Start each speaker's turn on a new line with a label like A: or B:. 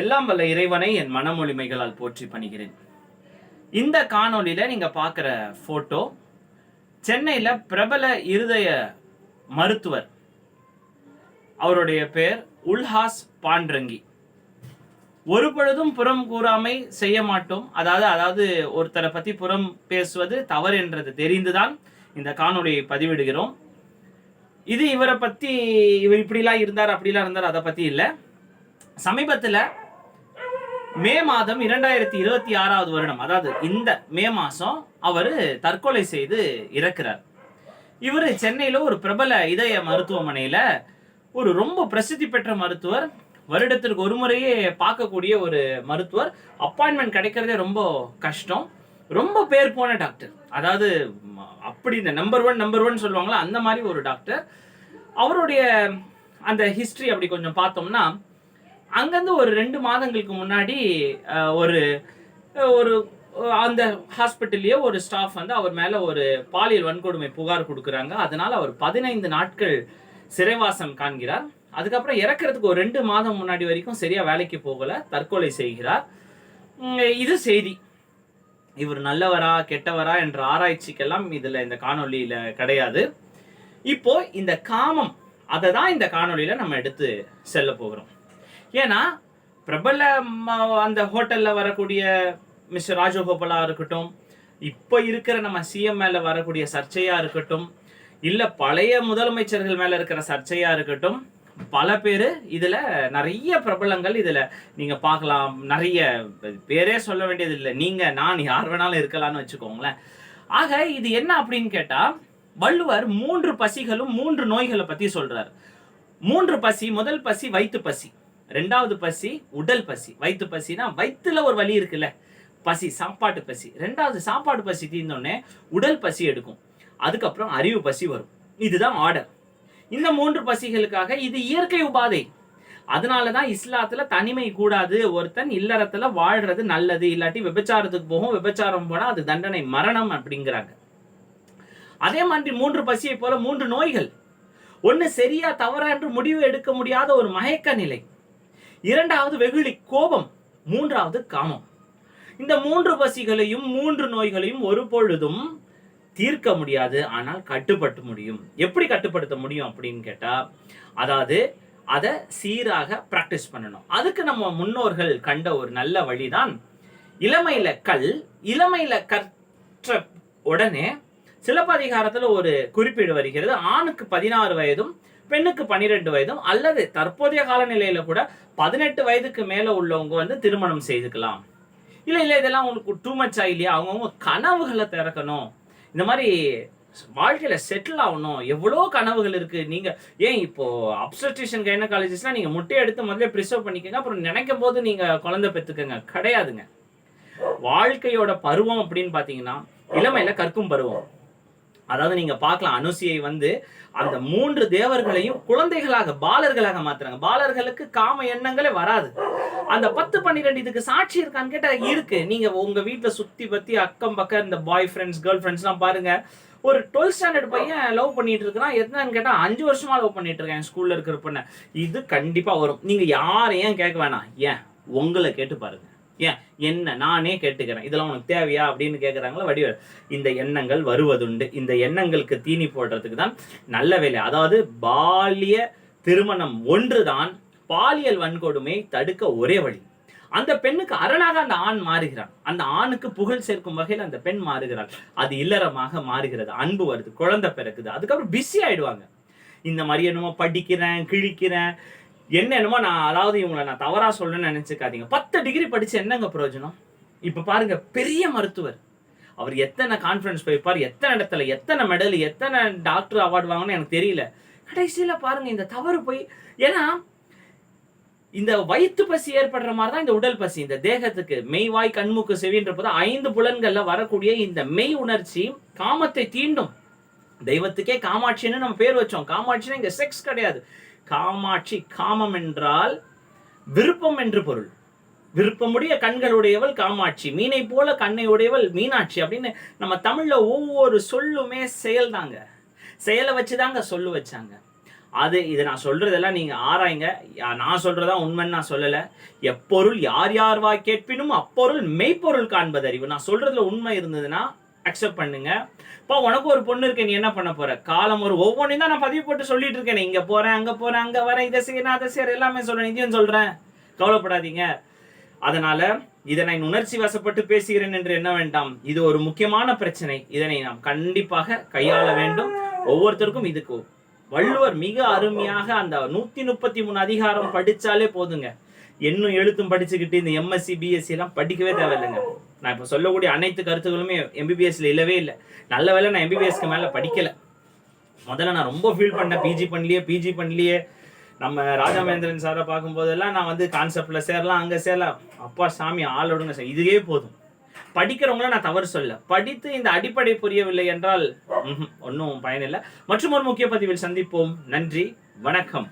A: எல்லாம் வல்ல இறைவனை என் மனமொழிமைகளால் போற்றி பணிகிறேன். இந்த காணொளியில நீங்க பார்க்குற போட்டோ சென்னையில பிரபல இருதய மருத்துவர். அவருடைய பெயர் உல்ஹாஸ் பாண்டரங்கி. ஒரு பொழுதும் புறம் கூறாமை செய்ய மாட்டோம். அதாவது ஒருத்தரை பத்தி புறம் பேசுவது தவறு என்றது தெரிந்துதான் இந்த காணொளியை பதிவிடுகிறோம். இது இவரை பத்தி இவர் இப்படிலாம் இருந்தார் அப்படிலாம் இருந்தார் அதை பத்தி இல்லை. சமீபத்தில் மே மாதம் 2026 வருடம், அதாவது இந்த மே மாசம் அவர் தற்கொலை செய்து இறக்கிறார். இவர் சென்னையில ஒரு பிரபல இதய மருத்துவமனையில ஒரு ரொம்ப பிரசித்தி பெற்ற மருத்துவர். வருடத்திற்கு ஒரு முறையே பார்க்கக்கூடிய ஒரு மருத்துவர். அப்பாயின்மெண்ட் கிடைக்கிறதே ரொம்ப கஷ்டம். ரொம்ப பேர் போன டாக்டர். அதாவது அப்படி இந்த நம்பர் ஒன் சொல்லுவாங்களா, அந்த மாதிரி ஒரு டாக்டர். அவருடைய அந்த ஹிஸ்டரி அப்படி கொஞ்சம் பார்த்தோம்னா, அங்கேருந்து ஒரு 2 மாதங்களுக்கு முன்னாடி ஒரு ஒரு அந்த ஹாஸ்பிட்டல்லையே ஒரு ஸ்டாஃப் வந்து அவர் மேலே ஒரு பாலியல் வன்கொடுமை புகார் கொடுக்குறாங்க. அதனால அவர் 15 நாட்கள் சிறைவாசம் காண்கிறார். அதுக்கப்புறம் இறக்கிறதுக்கு ஒரு 2 மாதம் முன்னாடி வரைக்கும் சரியா வேலைக்கு போகல, தற்கொலை செய்கிறார். இது செய்தி. இவர் நல்லவரா கெட்டவரா என்ற ஆராய்ச்சிக்கெல்லாம் இதுல இந்த காணொலியில கிடையாது. இப்போ இந்த காமம், அதை தான் இந்த காணொலியில நம்ம எடுத்து செல்ல போகிறோம். ஏன்னா பிரபல அந்த ஹோட்டல்ல வரக்கூடிய மிஸ்டர் ராஜகோபாலா இருக்கட்டும், இப்போ இருக்கிற நம்ம சிஎம் மேல வரக்கூடிய சர்ச்சையா இருக்கட்டும், இல்ல பழைய முதலமைச்சர்கள் மேல இருக்கிற சர்ச்சையா இருக்கட்டும், பல பேரு இதுல நிறைய பிரபலங்கள் இதுல நீங்க பார்க்கலாம். நிறைய பேரே சொல்ல வேண்டியது இல்லை, நீங்க நான் யார் வேணாலும் இருக்கலாம்னு வச்சுக்கோங்களேன். ஆக இது என்ன அப்படின்னு கேட்டா, வள்ளுவர் 3 பசிகளும் 3 நோய்களை பத்தி சொல்றாரு. 3 பசி. முதல் பசி வயிற்று பசி, 2வது பசி உடல் பசி. வயிற்று பசினா வயிற்றுல ஒரு வலி இருக்குல்ல, பசி, சாப்பாட்டு பசி. 2வது சாப்பாடு பசி தீர்ந்தோடனே உடல் பசி எடுக்கும். அதுக்கப்புறம் அறிவு பசி வரும். இதுதான் ஆர்டர். இந்த 3 பசிகளுக்காக இது இயற்கை உபாதை. அதனாலதான் இஸ்லாத்துல தனிமை கூடாது, ஒருத்தன் இல்லறத்துல வாழ்றது நல்லது, இல்லாட்டி விபச்சாரத்துக்கு போகும், விபச்சாரம் போனா அது தண்டனை, மரணம் அப்படிங்கிறாங்க. அதே மாதிரி 3 பசியை போல 3 நோய்கள். ஒண்ணு சரியா தவறா என்று முடிவு எடுக்க முடியாத ஒரு மயக்க நிலை, 2வது வெகுளி, கோபம், 3வது காமம். இந்த 3 பசிகளையும் 3 நோய்களையும் ஒரு பொழுதும் தீர்க்க முடியாது, ஆனால் கட்டுப்படுத்த முடியும். எப்படி கட்டுப்படுத்த முடியும் அப்படின்னு கேட்டா, அதாவது அதை சீராக பிராக்டிஸ் பண்ணணும். அதுக்கு நம்ம முன்னோர்கள் கண்ட ஒரு நல்ல வழிதான் இளமையில கல். இளமையில கற்ற உடனே சிலப்பதிகாரத்துல ஒரு குறிப்பீடு வருகிறது. ஆணுக்கு 16 வயதும் பெண்ணுக்கு 12 வயதும், அல்லது தற்போதைய காலநிலையில கூட 18 வயதுக்கு மேல உள்ளவங்க வந்து திருமணம் செய்துக்கலாம். இல்ல இதெல்லாம் உங்களுக்கு டூ மச் ஆயிலையா, அவங்கவுங்க கனவுகளை திறக்கணும், இந்த மாதிரி வாழ்க்கையில செட்டில் ஆகணும், எவ்வளோ கனவுகள் இருக்கு. நீங்க ஏன் இப்போ அப்ஸ்டெட்ரிஷியன் கைனகாலஜிஸ்ட்லாம் நீங்க முட்டையை எடுத்து முதல்ல ப்ரிசர்வ் பண்ணிக்கங்க, அப்புறம் நினைக்கும் போது நீங்க குழந்தை பெற்றுக்கங்க. கிடையாதுங்க. வாழ்க்கையோட பருவம் அப்படின்னு பாத்தீங்கன்னா இளமையில கற்கும் பருவம். அதாவது நீங்க பார்க்கலாம், அனுசியை வந்து அந்த 3 தேவர்களையும் குழந்தைகளாக, பாலர்களாக மாத்துறாங்க. பாலர்களுக்கு காம எண்ணங்களே வராது. அந்த 10, 12 இதுக்கு சாட்சி இருக்கான்னு கேட்டா இருக்கு. நீங்க உங்க வீட்டுல சுத்தி பத்தி அக்கம் பக்கம் இந்த பாய் ஃப்ரெண்ட்ஸ், கேர்ள் ஃப்ரெண்ட்ஸ் எல்லாம் பாருங்க. ஒரு 12th ஸ்டாண்டர்ட் பையன் லவ் பண்ணிட்டு இருக்கான். என்னன்னு கேட்டா 5 வருஷமா லவ் பண்ணிட்டு இருக்கேன் ஸ்கூல்ல இருக்கிற பொண்ணு. இது கண்டிப்பா வரும். நீங்க யாரையும் கேட்க வேணாம், ஏன் உங்களை கேட்டு பாருங்க. ஏன் என்ன நானே கேட்டுக்கிறேன், இதெல்லாம் உனக்கு தேவையா அப்படின்னு கேட்குறாங்களா வடிவேல். இந்த எண்ணங்கள் வருவதுண்டு. இந்த எண்ணங்களுக்கு தீனி போடுறதுக்கு தான் நல்ல வேலை. அதாவது பாலிய திருமணம் ஒன்றுதான் பாலியல் வன்கொடுமை தடுக்க ஒரே வழி. அந்த பெண்ணுக்கு அரணாக அந்த ஆண் மாறுகிறான். அந்த ஆணுக்கு புகழ் சேர்க்கும் வகையில் அந்த பெண் மாறுகிறாள். அது இல்லறமாக மாறுகிறது. அன்பு வருது, குழந்தை பிறக்குது. அதுக்கப்புறம் பிஸி ஆயிடுவாங்க. இந்த மாதிரி என்னமோ படிக்கிறேன், கிழிக்கிறேன், என்னென்னமோ அதாவது இவங்களை நான் தவறா சொல்லணும்னு நினைச்சுக்காதீங்க. 10 டிகிரி படிச்சு என்னங்க பிரயோஜனம்? இப்ப பாருங்க, பெரிய மருத்துவர், அவர் எத்தனை கான்ஃபரன்ஸ் போயிருப்பார், எத்தனை இடத்துல எத்தனை மெடல், எத்தனை டாக்டர் அவார்டு வாங்கணும்னு எனக்கு தெரியல. கடைசியில பாருங்க இந்த தவறு போய், ஏன்னா இந்த வயிற்று பசி ஏற்படுற மாதிரி தான் இந்த உடல் பசி. இந்த தேகத்துக்கு மெய்வாய் கண்மூக்கு செவின்ற போது 5 புலன்கள்ல வரக்கூடிய இந்த மெய் உணர்ச்சி காமத்தை தீண்டும். தெய்வத்துக்கே காமாட்சின்னு நம்ம பேர் வச்சோம். காமாட்சின்னா இங்க செக்ஸ் கிடையாது. காமாட்சி, காமம் என்றால் விருப்பம் என்று பொருள். விருப்பமுடைய கண்களுடையவள் காமாட்சி, மீனை போல கண்ணை உடையவள் மீனாட்சி அப்படின்னு நம்ம தமிழ்ல ஒவ்வொரு சொல்லுமே செயல் தாங்க. செயலை வச்சுதாங்க சொல்லு வச்சாங்க. இதை நான் சொல்றதெல்லாம் நீங்க ஆராய்ங்க. நான் சொல்றதா உண்மைன்னு நான் சொல்லல. எப்பொருள் யார் யார் வாய் கேட்பினும் அப்பொருள் மெய்ப்பொருள் காண்பது அறிவு. நான் சொல்றதுல உண்மை இருந்ததுன்னா அக்செப்ட் பண்ணுங்க. இப்போ உனக்கு ஒரு பொண்ணு இருக்கு, நீ என்ன பண்ண போற? காலம் ஒரு ஒவ்வொன்றையும் தான் நான் பதிவு போட்டு சொல்லிட்டு இருக்கேன். இங்க போறேன், அங்க போறேன், அங்க வரேன், இதை செய்யணும், அதை செய்யற, எல்லாமே சொல்றேன், இதையும் சொல்றேன். கவலைப்படாதீங்க. அதனால இதை நான் உணர்ச்சி வசப்பட்டு பேசுகிறேன் என்று என்ன வேண்டாம். இது ஒரு முக்கியமான பிரச்சனை. இதனை நாம் கண்டிப்பாக கையாள வேண்டும். ஒவ்வொருத்தருக்கும் இதுக்கு வள்ளுவர் மிக அருமையாக அந்த 133 அதிகாரம் படிச்சாலே போதுங்க. இன்னும் எழுத்தும் படிச்சுக்கிட்டு இந்த எம்எஸ்சி பிஎஸ்சி எல்லாம் படிக்கவே தேவையில்லைங்க. நான் இப்ப சொல்லக்கூடிய அனைத்து கருத்துக்களுமே எம்பிபிஎஸ்ல இல்லவே இல்லை. நல்ல வேலை நான் எம்பிபிஎஸ்க்கு மேல படிக்கல. முதல்ல நான் ரொம்ப ஃபீல் பண்ணேன், பிஜி பண்ணலையே. நம்ம ராஜாமேந்திரன் சாரை பார்க்கும்போதெல்லாம் நான் வந்து கான்செப்ட்ல சேரலாம், அங்க சேரலாம். அப்பா சாமி ஆளோடுங்க சார், இதுவே போதும். படிக்கிறவங்கள நான் தவறு சொல்ல, படித்து இந்த அடிப்படை புரியவில்லை என்றால் ஒன்றும் பயனில்லை. மற்றும் ஒரு முக்கிய பதிவில் சந்திப்போம். நன்றி, வணக்கம்.